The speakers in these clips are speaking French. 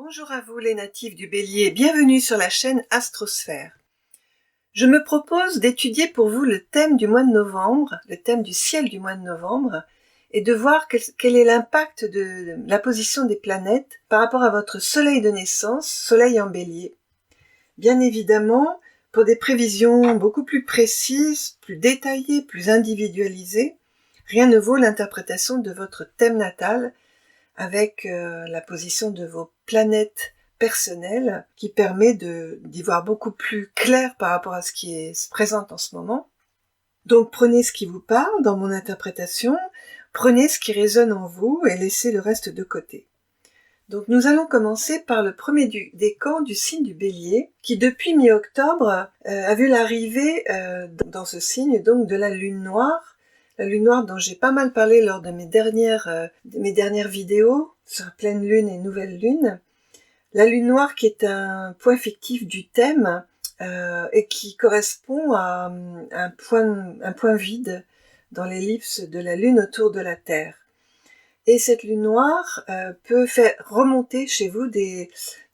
Bonjour à vous les natifs du Bélier, bienvenue sur la chaîne Astrosphère. Je me propose d'étudier pour vous le thème du mois de novembre, le thème du ciel du mois de novembre, et de voir quel est l'impact de la position des planètes par rapport à votre soleil de naissance, soleil en Bélier. Bien évidemment, pour des prévisions beaucoup plus précises, plus détaillées, plus individualisées, rien ne vaut l'interprétation de votre thème natal, avec la position de vos planètes personnelles qui permet d'y voir beaucoup plus clair par rapport à ce qui se présente en ce moment. Donc prenez ce qui vous parle dans mon interprétation, prenez ce qui résonne en vous et laissez le reste de côté. Donc nous allons commencer par le premier décan du signe du Bélier qui depuis mi-octobre a vu l'arrivée dans ce signe donc de la lune noire. La lune noire dont j'ai pas mal parlé lors de mes dernières vidéos sur pleine lune et nouvelle lune. La lune noire qui est un point fictif du thème et qui correspond à un point vide dans l'ellipse de la lune autour de la Terre. Et cette lune noire peut faire remonter chez vous des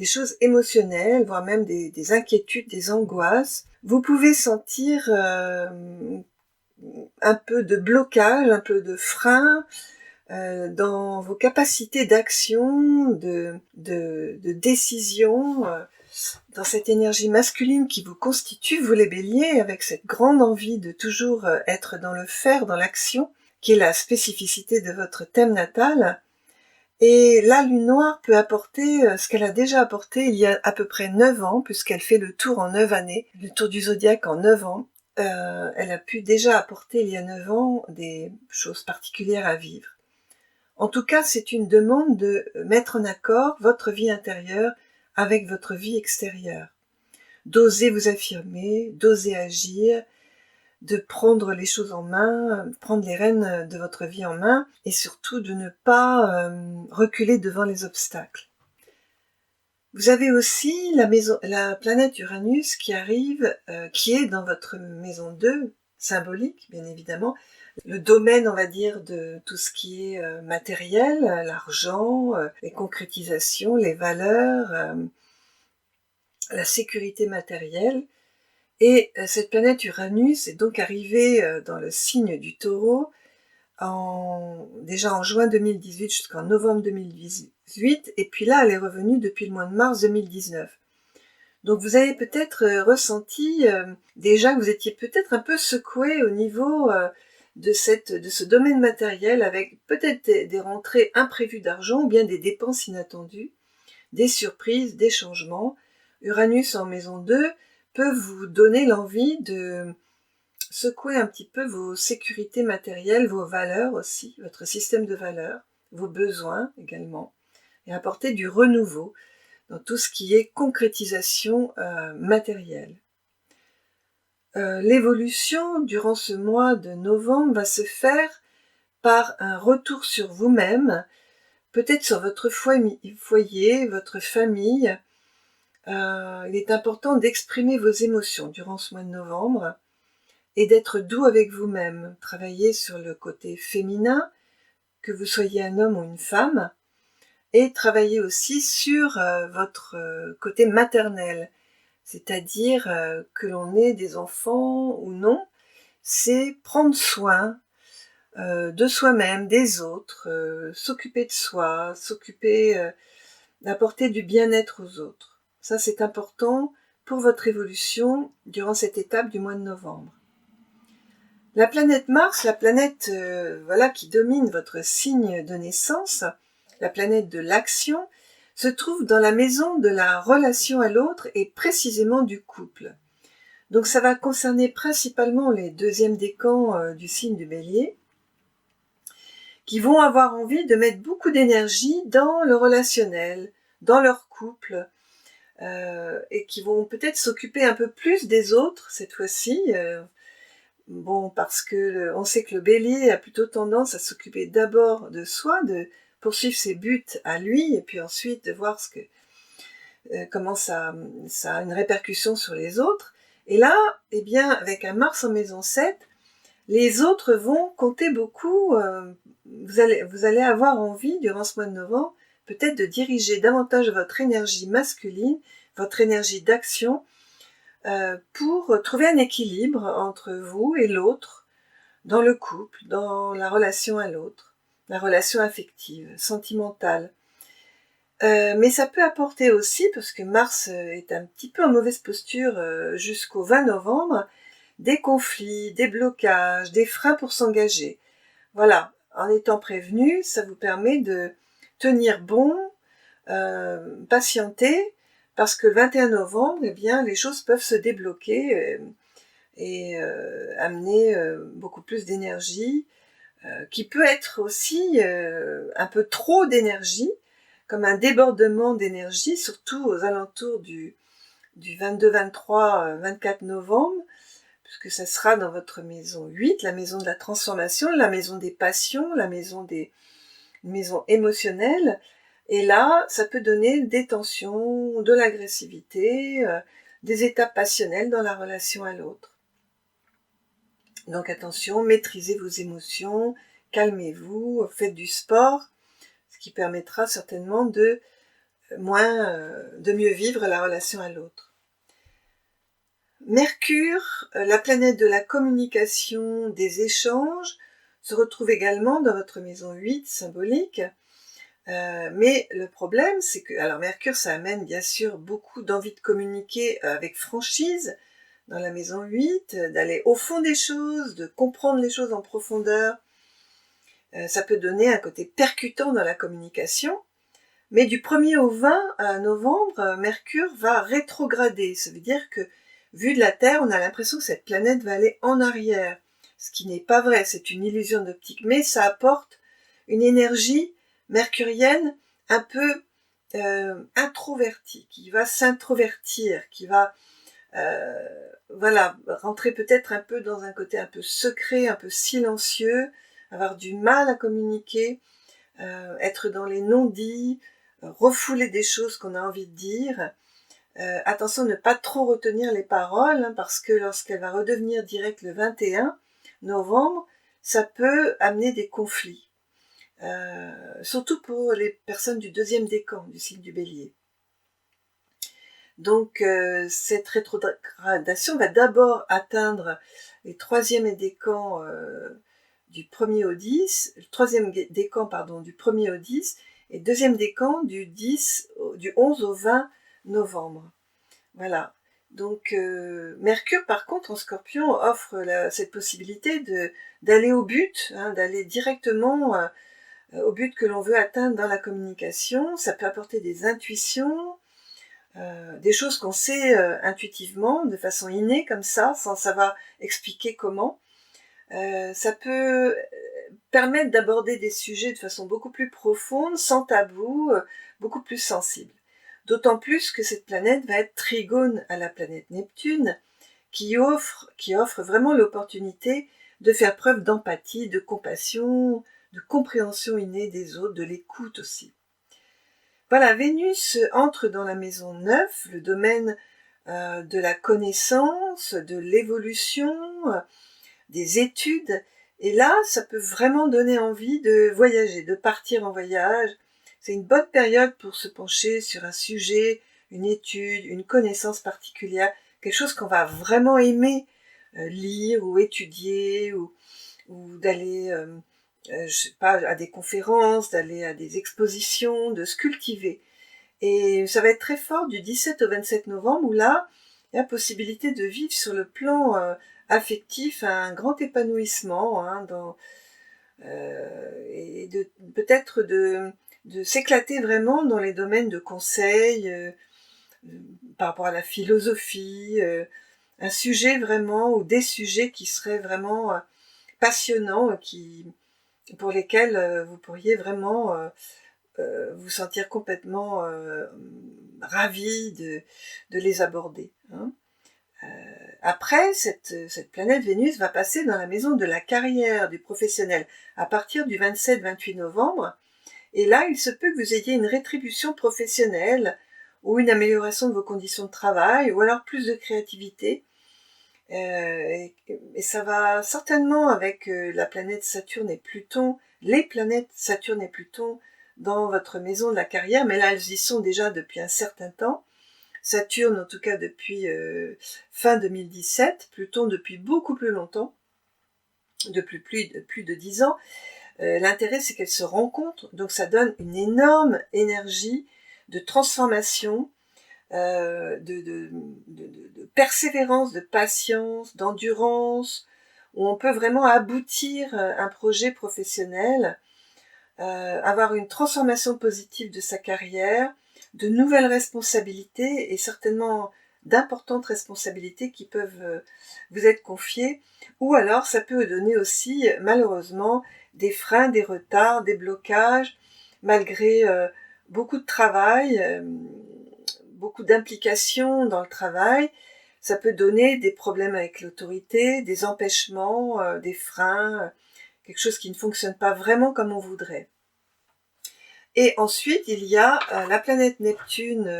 choses émotionnelles, voire même des inquiétudes, des angoisses. Vous pouvez sentir un peu de blocage, un peu de frein dans vos capacités d'action, de décision, dans cette énergie masculine qui vous constitue, vous les béliers, avec cette grande envie de toujours être dans le faire, dans l'action, qui est la spécificité de votre thème natal. Et la lune noire peut apporter ce qu'elle a déjà apporté il y a à peu près 9 ans, puisqu'elle fait le tour en 9 années, le tour du zodiaque en 9 ans. Elle a pu déjà apporter il y a 9 ans des choses particulières à vivre. En tout cas, c'est une demande de mettre en accord votre vie intérieure avec votre vie extérieure. D'oser vous affirmer, d'oser agir, de prendre les choses en main, prendre les rênes de votre vie en main et surtout de ne pas reculer devant les obstacles. Vous avez aussi la planète Uranus qui arrive, qui est dans votre maison 2, symbolique bien évidemment, le domaine on va dire de tout ce qui est matériel, l'argent, les concrétisations, les valeurs, la sécurité matérielle. Et cette planète Uranus est donc arrivée dans le signe du Taureau déjà en juin 2018 jusqu'en novembre 2018, et puis là elle est revenue depuis le mois de mars 2019. Donc vous avez peut-être ressenti déjà que vous étiez peut-être un peu secoué au niveau de ce domaine matériel, avec peut-être des rentrées imprévues d'argent ou bien des dépenses inattendues, des surprises, des changements. Uranus en maison 2 peut vous donner l'envie de secouer un petit peu vos sécurités matérielles, vos valeurs aussi, votre système de valeurs, vos besoins également, et apporter du renouveau dans tout ce qui est concrétisation matérielle. L'évolution durant ce mois de novembre va se faire par un retour sur vous-même, peut-être sur votre foyer, votre famille. Il est important d'exprimer vos émotions durant ce mois de novembre et d'être doux avec vous-même. Travailler sur le côté féminin, que vous soyez un homme ou une femme, et travailler aussi sur votre côté maternel, c'est-à-dire que l'on ait des enfants ou non, c'est prendre soin de soi-même, des autres, s'occuper de soi, s'occuper d'apporter du bien-être aux autres. Ça, c'est important pour votre évolution durant cette étape du mois de novembre. La planète Mars, la planète qui domine votre signe de naissance, la planète de l'action, se trouve dans la maison de la relation à l'autre et précisément du couple. Donc ça va concerner principalement les deuxièmes décans du signe du Bélier, qui vont avoir envie de mettre beaucoup d'énergie dans le relationnel, dans leur couple, et qui vont peut-être s'occuper un peu plus des autres cette fois-ci. Parce que on sait que le Bélier a plutôt tendance à s'occuper d'abord de soi, de poursuivre ses buts à lui, et puis ensuite de voir comment ça a une répercussion sur les autres. Et là, avec un Mars en maison 7, les autres vont compter beaucoup. Vous allez avoir envie, durant ce mois de novembre, peut-être de diriger davantage votre énergie masculine, votre énergie d'action, pour trouver un équilibre entre vous et l'autre, dans le couple, dans la relation à l'autre, la relation affective, sentimentale. Mais ça peut apporter aussi, parce que Mars est un petit peu en mauvaise posture jusqu'au 20 novembre, des conflits, des blocages, des freins pour s'engager. Voilà, en étant prévenu, ça vous permet de tenir bon, patienter, parce que le 21 novembre, eh bien, les choses peuvent se débloquer et amener beaucoup plus d'énergie, qui peut être aussi un peu trop d'énergie, comme un débordement d'énergie, surtout aux alentours du 22, 23, 24 novembre, puisque ça sera dans votre maison 8, la maison de la transformation, la maison des passions, la maison émotionnelle. Et là, ça peut donner des tensions, de l'agressivité, des états passionnels dans la relation à l'autre. Donc attention, maîtrisez vos émotions, calmez-vous, faites du sport, ce qui permettra certainement de mieux vivre la relation à l'autre. Mercure, la planète de la communication, des échanges, se retrouve également dans votre maison 8 symbolique. Mais le problème, c'est que, alors Mercure, ça amène bien sûr beaucoup d'envie de communiquer avec franchise dans la maison 8, d'aller au fond des choses, de comprendre les choses en profondeur. Ça peut donner un côté percutant dans la communication. Mais du 1er au 20 novembre, Mercure va rétrograder. Ça veut dire que, vu de la Terre, on a l'impression que cette planète va aller en arrière. Ce qui n'est pas vrai, c'est une illusion d'optique. Mais ça apporte une énergie mercurienne un peu introvertie, qui va s'introvertir, qui va rentrer peut-être un peu dans un côté un peu secret, un peu silencieux, avoir du mal à communiquer, être dans les non-dits, refouler des choses qu'on a envie de dire. Attention, ne pas trop retenir les paroles, parce que lorsqu'elle va redevenir directe le 21 novembre, ça peut amener des conflits. Surtout pour les personnes du 2e décan, du signe du Bélier. Donc cette rétrogradation va d'abord atteindre les 3e décans du 1er au 10, le 3e décan du 1er au 10, et 2e décan du 11 au 20 novembre. Voilà. Donc Mercure, par contre, en Scorpion, offre cette possibilité d'aller au but, d'aller directement au but que l'on veut atteindre dans la communication. Ça peut apporter des intuitions, des choses qu'on sait intuitivement, de façon innée comme ça, sans savoir expliquer comment. Ça peut permettre d'aborder des sujets de façon beaucoup plus profonde, sans tabou, beaucoup plus sensible. D'autant plus que cette planète va être trigone à la planète Neptune, qui offre vraiment l'opportunité de faire preuve d'empathie, de compassion, de compréhension innée des autres, de l'écoute aussi. Voilà, Vénus entre dans la maison 9, le domaine de la connaissance, de l'évolution, des études. Et là, ça peut vraiment donner envie de voyager, de partir en voyage. C'est une bonne période pour se pencher sur un sujet, une étude, une connaissance particulière, quelque chose qu'on va vraiment aimer lire ou étudier, ou d'aller je sais pas, à des conférences, d'aller à des expositions, de se cultiver. Et ça va être très fort du 17 au 27 novembre, où là, il y a la possibilité de vivre sur le plan affectif un grand épanouissement, et peut-être de s'éclater vraiment dans les domaines de conseil, par rapport à la philosophie, un sujet vraiment, ou des sujets qui seraient vraiment passionnants, pour lesquels vous pourriez vraiment vous sentir complètement ravi de les aborder. Après, cette planète Vénus va passer dans la maison de la carrière, du professionnel, à partir du 27-28 novembre. Et là, il se peut que vous ayez une rétribution professionnelle, ou une amélioration de vos conditions de travail, ou alors plus de créativité. Et ça va certainement avec la planète Saturne et Pluton, les planètes Saturne et Pluton dans votre maison de la carrière, mais là elles y sont déjà depuis un certain temps. Saturne en tout cas depuis fin 2017, Pluton depuis beaucoup plus longtemps, depuis plus de 10 ans. L'intérêt c'est qu'elles se rencontrent, donc ça donne une énorme énergie de transformation, de persévérance, de patience, d'endurance, où on peut vraiment aboutir un projet professionnel, avoir une transformation positive de sa carrière, de nouvelles responsabilités et certainement d'importantes responsabilités qui peuvent vous être confiées, ou alors ça peut donner aussi malheureusement des freins, des retards, des blocages, malgré beaucoup de travail, beaucoup d'implications dans le travail. Ça peut donner des problèmes avec l'autorité, des empêchements, des freins, quelque chose qui ne fonctionne pas vraiment comme on voudrait. Et ensuite, il y a la planète Neptune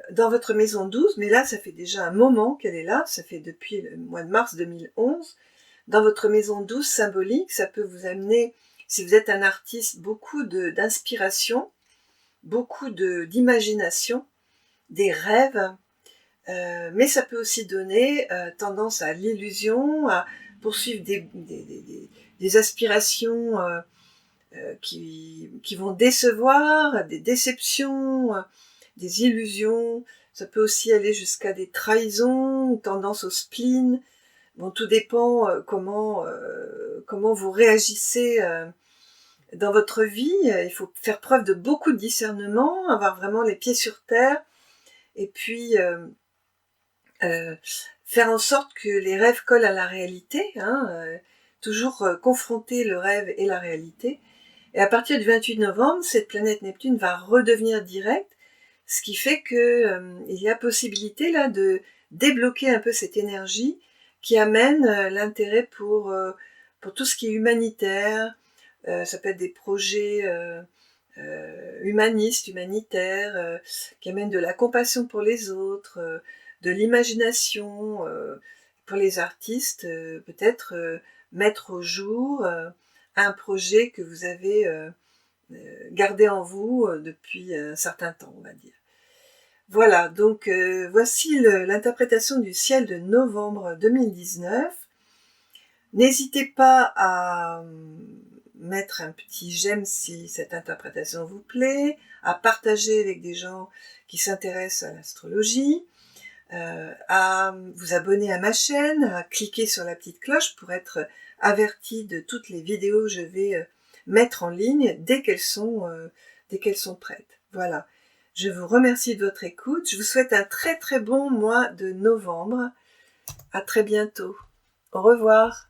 dans votre maison 12, mais là, ça fait déjà un moment qu'elle est là, ça fait depuis le mois de mars 2011. Dans votre maison 12 symbolique, ça peut vous amener, si vous êtes un artiste, beaucoup d'inspiration, beaucoup d'imagination, des rêves, mais ça peut aussi donner tendance à l'illusion, à poursuivre des aspirations qui vont décevoir, des déceptions, des illusions. Ça peut aussi aller jusqu'à des trahisons, tendance au spleen. Bon, tout dépend comment vous réagissez dans votre vie. Il faut faire preuve de beaucoup de discernement, avoir vraiment les pieds sur terre, et puis faire en sorte que les rêves collent à la réalité, toujours confronter le rêve et la réalité. Et à partir du 28 novembre, cette planète Neptune va redevenir directe, ce qui fait que il y a possibilité là de débloquer un peu cette énergie qui amène l'intérêt pour tout ce qui est humanitaire. Ça peut être des projets humanistes, humanitaires, qui amènent de la compassion pour les autres, de l'imagination, pour les artistes, peut-être mettre au jour un projet que vous avez gardé en vous depuis un certain temps, on va dire. Voilà, donc voici l'interprétation du ciel de novembre 2019. N'hésitez pas à mettre un petit j'aime si cette interprétation vous plaît, à partager avec des gens qui s'intéressent à l'astrologie, à vous abonner à ma chaîne, à cliquer sur la petite cloche pour être averti de toutes les vidéos que je vais mettre en ligne dès qu'elles sont prêtes. Voilà. Je vous remercie de votre écoute. Je vous souhaite un très très bon mois de novembre. À très bientôt. Au revoir.